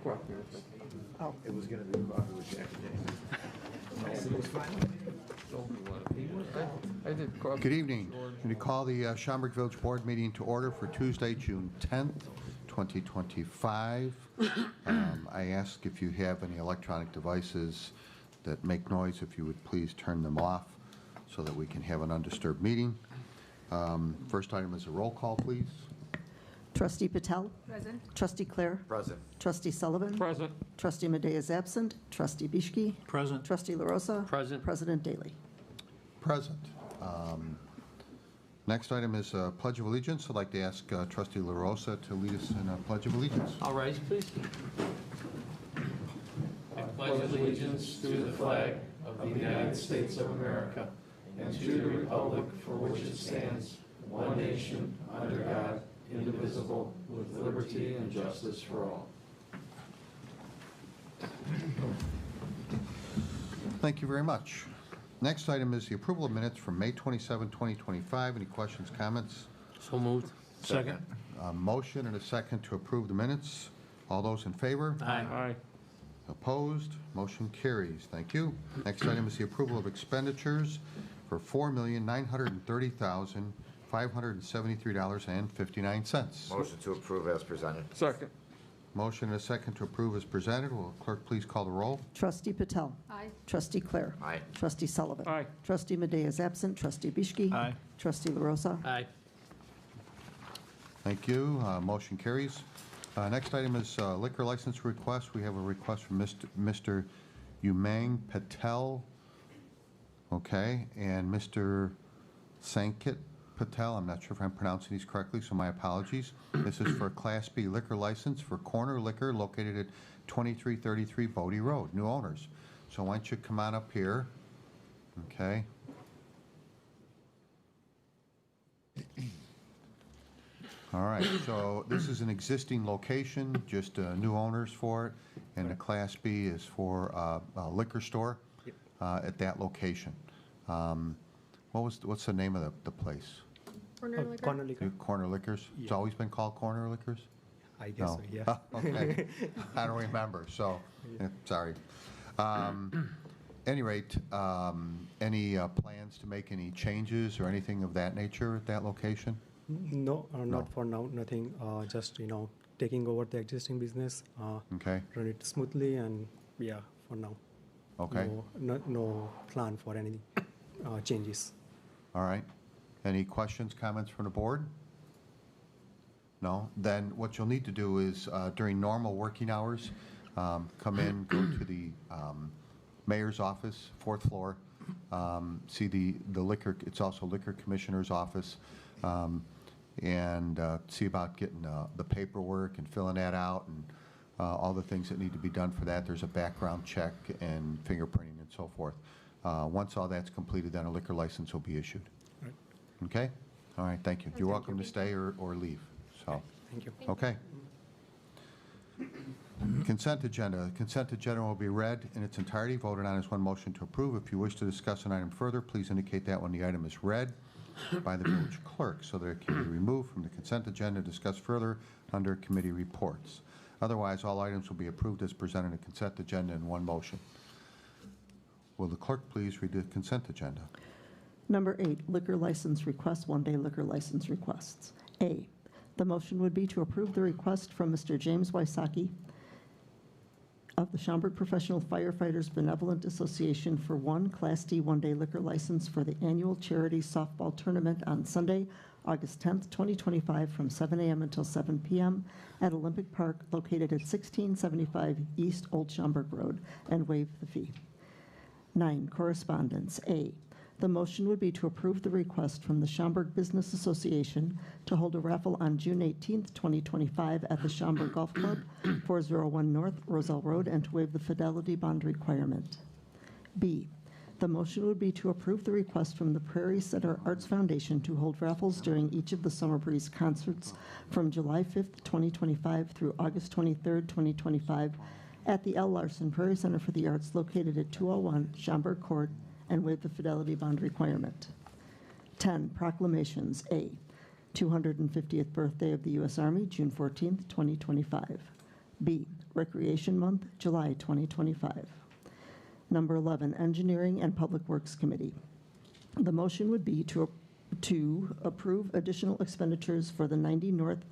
Oh, it was going to be coffee with Jack and James. Good evening. We call the Schaumburg Village Board meeting to order for Tuesday, June 10th, 2025. I ask if you have any electronic devices that make noise, if you would please turn them off so that we can have an undisturbed meeting. First item is a roll call, please. Trustee Patel? Present. Trustee Clare? Present. Trustee Sullivan? Present. Trustee Madej is absent. Trustee Bishki? Present. Trustee LaRosa? Present. President Daley? Present. Next item is Pledge of Allegiance. I'd like to ask Trustee LaRosa to lead us in a Pledge of Allegiance. All rise, please. I pledge allegiance to the flag of the United States of America and to the republic for which it stands, one nation, under God, indivisible, with liberty and justice for all. Thank you very much. Next item is the approval of minutes from May 27, 2025. Any questions, comments? So moved. Second. A motion and a second to approve the minutes. All those in favor? Aye. Opposed? Motion carries. Thank you. Next item is the approval of expenditures for $4,930,573.59. Motion to approve as presented. Second. Motion and a second to approve is presented. Will clerk please call the roll? Trustee Patel? Aye. Trustee Clare? Aye. Trustee Sullivan? Aye. Trustee Madej is absent. Trustee Bishki? Aye. Trustee LaRosa? Aye. Thank you. Motion carries. Next item is liquor license request. We have a request from Mr. Umang Patel, okay, and Mr. Sanket Patel. I'm not sure if I'm pronouncing these correctly, so my apologies. This is for a Class B liquor license for Corner Liquor located at 2333 Bodie Road, new owners. So why don't you come on up here, okay? All right, so this is an existing location, just new owners for it, and the Class B is for a liquor store at that location. What's the name of the place? Corner liquor. Corner liquor. Corner Liquors? It's Yeah. always been called Corner Liquors? I guess No. so, yeah. Okay, I don't remember, so, sorry. Any rate, any plans to make any changes or anything of that nature at that location? No, No. not for now, nothing. Just, taking over the existing business, Okay, run it smoothly, and yeah, for now. okay, No plan for any changes. all right. Any questions, comments from the board? No? Then what you'll need to do is, during normal working hours, come in, go to the mayor's office, 4th floor, see the liquor, it's also liquor commissioner's office, and see about getting the paperwork and filling that out and all the things that need to be done for that. There's a background check and fingerprinting and so forth. Once all that's completed, then a liquor license will be issued. Right. Okay? All right, thank you. You're welcome to stay or leave. So, Thank you. okay. Consent agenda. Consent agenda will be read in its entirety, voted on as one motion to approve. If you wish to discuss an item further, please indicate that when the item is read by the village clerk so that it can be removed from the consent agenda and discussed further under committee reports. Otherwise, all items will be approved as presented in the consent agenda in one motion. Will the clerk please read the consent agenda? Number 8, liquor license requests, one-day liquor license requests. A, the motion would be to approve the request from Mr. James Wysocki of the Schaumburg Professional Firefighters Benevolent Association for one Class D one-day liquor license for the annual charity softball tournament on Sunday, August 10th, 2025, from 7 a.m. until 7 p.m. at Olympic Park located at 1675 East Old Schaumburg Road, and waive the fee. 9, correspondence. A, the motion would be to approve the request from the Schaumburg Business Association to hold a raffle on June 18th, 2025 at the Schaumburg Golf Club, 401 North Roselle Road, and to waive the fidelity bond requirement. B, the motion would be to approve the request from the Prairie Center Arts Foundation to hold raffles during each of the Summer Breeze concerts from July 5th, 2025 through August 23rd, 2025 at the L. Larson Prairie Center for the Arts located at 201 Schaumburg Court, and waive the fidelity bond requirement. 10, proclamations. A, 250th birthday of the U.S. Army, June 14th, 2025. B, Recreation Month, July 2025. Number 11, Engineering and Public Works Committee. The motion would be to approve additional expenditures for the 90 North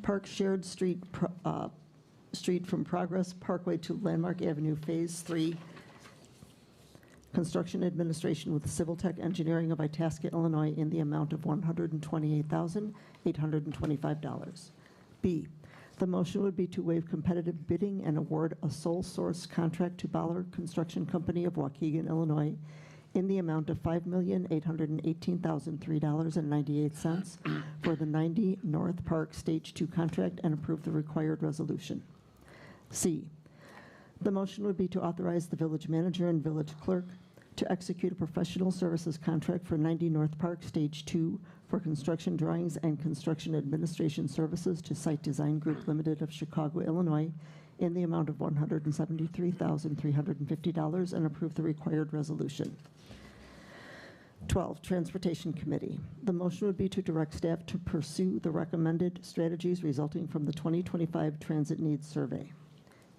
Park Shared Street from Progress Parkway to Landmark Avenue, Phase 3, Construction Administration with Civil Tech Engineering of Itasca, Illinois, in the amount of $128,825. B, the motion would be to waive competitive bidding and award a sole source contract to Ballard Construction Company of Waukegan, Illinois, in the amount of $5,818,003.98 for the 90 North Park Stage 2 contract and approve the required resolution. C, the motion would be to authorize the village manager and village clerk to execute a professional services contract for 90 North Park Stage 2 for construction drawings and construction administration services to Site Design Group Limited of Chicago, Illinois, in the amount of $173,350 and approve the required resolution. 12, Transportation Committee. The motion would be to direct staff to pursue the recommended strategies resulting from the 2025 Transit Needs Survey.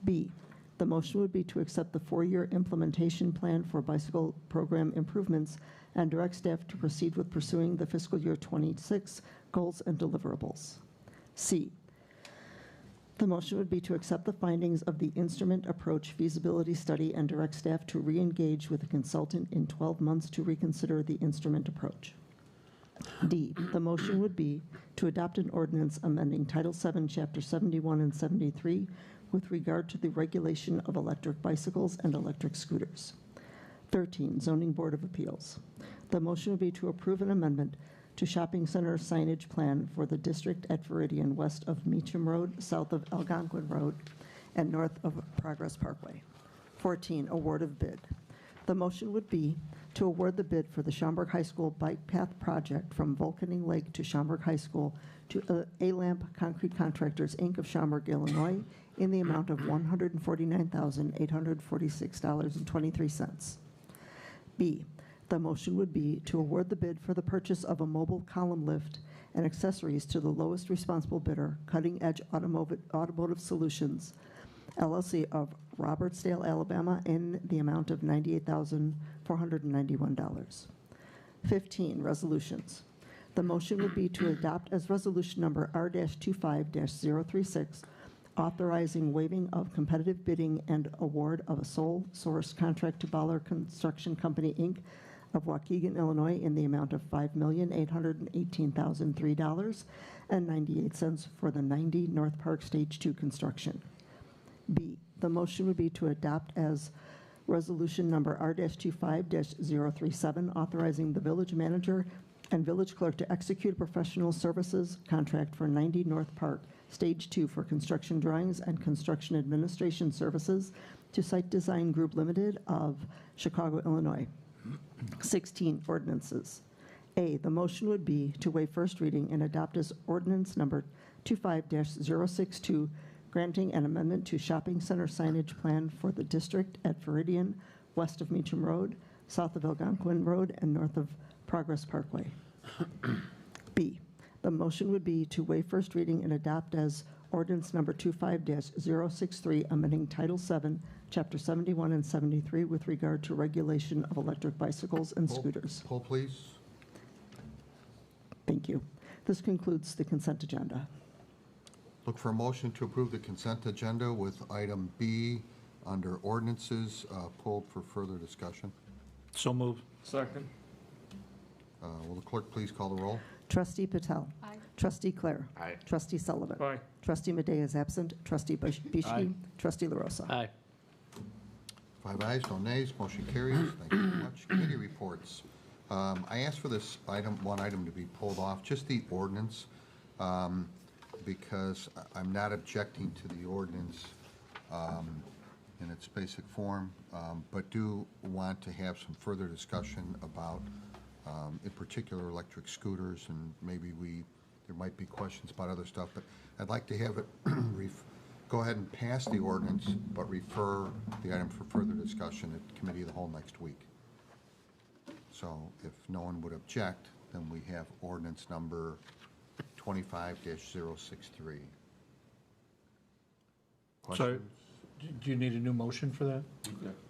B, the motion would be to accept the 4-year implementation plan for bicycle program improvements and direct staff to proceed with pursuing the fiscal year 26 goals and deliverables. C, the motion would be to accept the findings of the instrument approach feasibility study and direct staff to re-engage with a consultant in 12 months to reconsider the instrument approach. D, the motion would be to adopt an ordinance amending Title VII, Chapter 71 and 73 with regard to the regulation of electric bicycles and electric scooters. 13, Zoning Board of Appeals. The motion would be to approve an amendment to shopping center signage plan for the district at Veridian, west of Meacham Road, south of Algonquin Road, and north of Progress Parkway. 14, award of bid. The motion would be to award the bid for the Schaumburg High School Bike Path Project from Vulcaning Lake to Schaumburg High School to A-Lamp Concrete Contractors, Inc. of Schaumburg, Illinois, in the amount of $149,846.23. B, the motion would be to award the bid for the purchase of a mobile column lift and accessories to the lowest responsible bidder, Cutting Edge Automotive Solutions, LLC of Robertsdale, Alabama, in the amount of $98,491. 15, resolutions. The motion would be to adopt as resolution number R-25-036, authorizing waiving of competitive bidding and award of a sole source contract to Ballard Construction Company, Inc. of Waukegan, Illinois, in the amount of $5,818,003.98 for the 90 North Park Stage 2 construction. B, the motion would be to adopt as resolution number R-25-037, authorizing the village manager and village clerk to execute a professional services contract for 90 North Park Stage 2 for construction drawings and construction administration services to Site Design Group Limited of Chicago, Illinois. 16, ordinances. A, the motion would be to waive first reading and adopt as ordinance number 25-062, granting an amendment to shopping center signage plan for the district at Veridian, west of Meacham Road, south of Algonquin Road, and north of Progress Parkway. B, the motion would be to waive first reading and adopt as ordinance number 25-063, amending Title VII, Chapter 71 and 73 with regard to regulation of electric bicycles and scooters. Poll, please. Thank you. This concludes the consent agenda. Look for a motion to approve the consent agenda with item B under ordinances pulled for further discussion. So moved. Second. Will the clerk please call the roll? Trustee Patel. Aye. Trustee Clare. Aye. Trustee Sullivan. Aye. Trustee Madej is absent. Trustee Bischke. Aye. Trustee LaRosa. Aye. 5 ayes, no nays, motion carries. Thank you very much. Committee reports. I asked for this one item to be pulled off, just the ordinance, because I'm not objecting to the ordinance in its basic form, but do want to have some further discussion about, in particular, electric scooters, and maybe there might be questions about other stuff, but I'd like to have it go ahead and pass the ordinance, but refer the item for further discussion at Committee of the Whole next week. So if no one would object, then we have ordinance number 25-063. Questions? Do you need a new motion for that?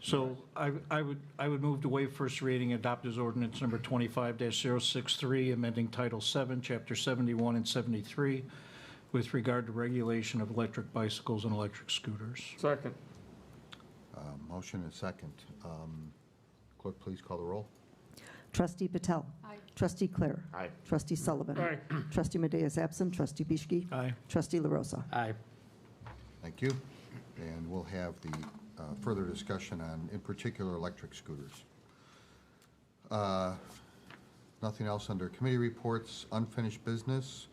So I would move to waive first reading, adopt as ordinance number 25-063, amending Title 7, Chapter 71 and 73, with regard to regulation of electric bicycles and electric scooters. Second. Motion and second. Clerk, please call the roll. Trustee Patel. Aye. Trustee Clare. Aye. Trustee Sullivan. Aye. Trustee Madej is absent. Trustee Bischke. Aye. Trustee LaRosa. Aye. Thank you. And we'll have the further discussion on, in particular, electric scooters. Nothing else under committee reports. Unfinished business.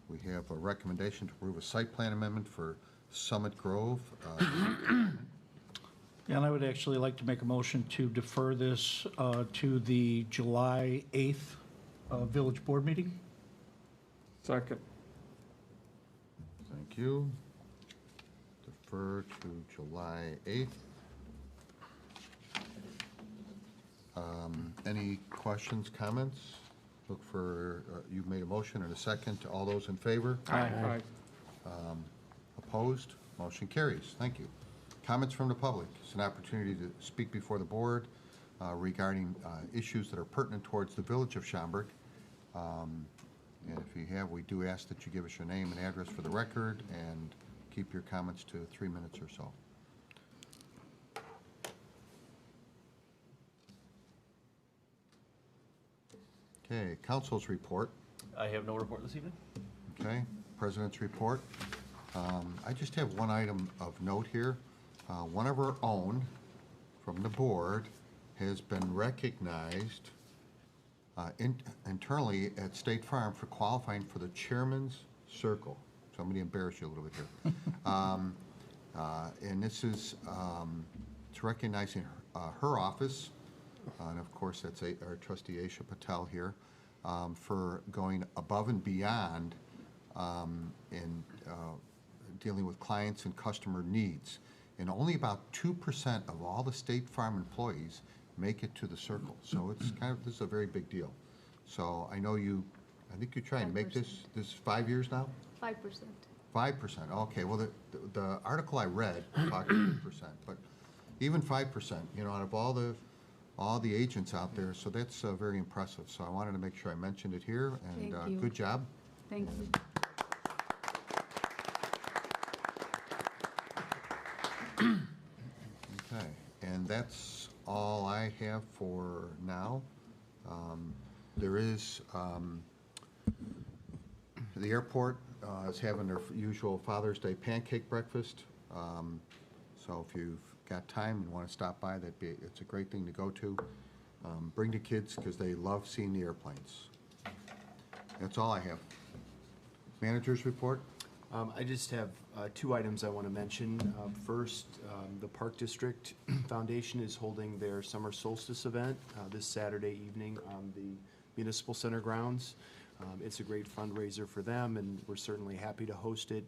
We have a recommendation to approve a site plan amendment for Summit Grove. And I would actually like to make a motion to defer this to the July 8th Village Board meeting. Second. Thank you. Defer to July 8th. Any questions, comments? Look for, you've made a motion and a second. All those in favor? Aye. Opposed? Motion carries. Thank you. Comments from the public. It's an opportunity to speak before the board regarding issues that are pertinent towards the village of Schaumburg. And if you have, we do ask that you give us your name and address for the record and keep your comments to 3 minutes or so. Okay, council's report. I have no report this evening. Okay, president's report. I just have one item of note here. One of our own from the board has been recognized internally at State Farm for qualifying for the Chairman's Circle. So I'm going to embarrass you a little bit here. And this is it's recognizing her office, and of course that's our trustee Aisha Patel here, for going above and beyond in dealing with clients and customer needs. And only about 2% of all the State Farm employees make it to the circle. So it's this is a very big deal. So I know I think you're trying to make this 5 years now? 5%. 5%, okay. Well, the article I read talked 2%, but even 5%, out of all the agents out there, so that's very impressive. So I wanted to make sure I mentioned it here, and Thank you. good job. Thank you. Okay, and that's all I have for now. There is, the airport is having their usual Father's Day pancake breakfast. So if you've got time and want to stop by, it's a great thing to go to. Bring the kids because they love seeing the airplanes. That's all I have. Manager's report? I just have 2 items I want to mention. First, the Park District Foundation is holding their summer solstice event this Saturday evening on the Municipal Center grounds. It's a great fundraiser for them, and we're certainly happy to host it.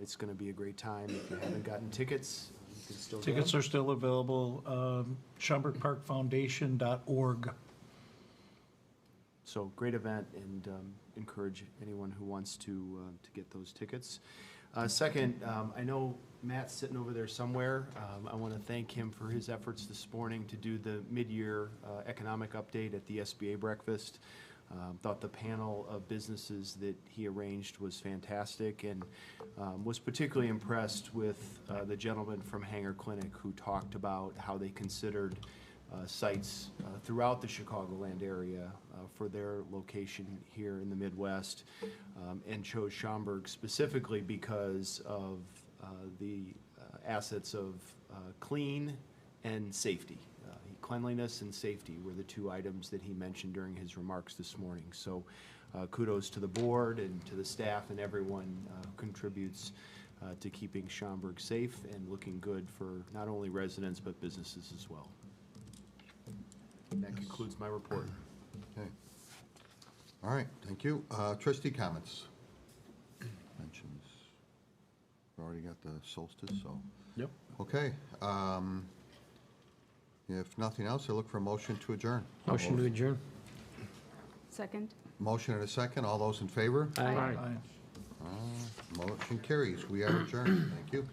It's going to be a great time. If you haven't gotten tickets, you can still go. Tickets are still available, SchaumburgParkFoundation.org. So great event, and encourage anyone who wants to get those tickets. Second, I know Matt's sitting over there somewhere. I want to thank him for his efforts this morning to do the mid-year economic update at the SBA breakfast. Thought the panel of businesses that he arranged was fantastic, and was particularly impressed with the gentleman from Hanger Clinic who talked about how they considered sites throughout the Chicagoland area for their location here in the Midwest, and chose Schaumburg specifically because of the assets of clean and safety. Cleanliness and safety were the 2 items that he mentioned during his remarks this morning. So kudos to the board and to the staff and everyone who contributes to keeping Schaumburg safe and looking good for not only residents but businesses as well. And that concludes my report. Okay. All right, thank you. Trustee comments? Mentions. We've already got the solstice, so. Yep. Okay. If nothing else, I look for a motion to adjourn. Motion to adjourn. Second. Motion and a second. All those in favor? Aye. Aye. Motion carries. We are adjourned. Thank you.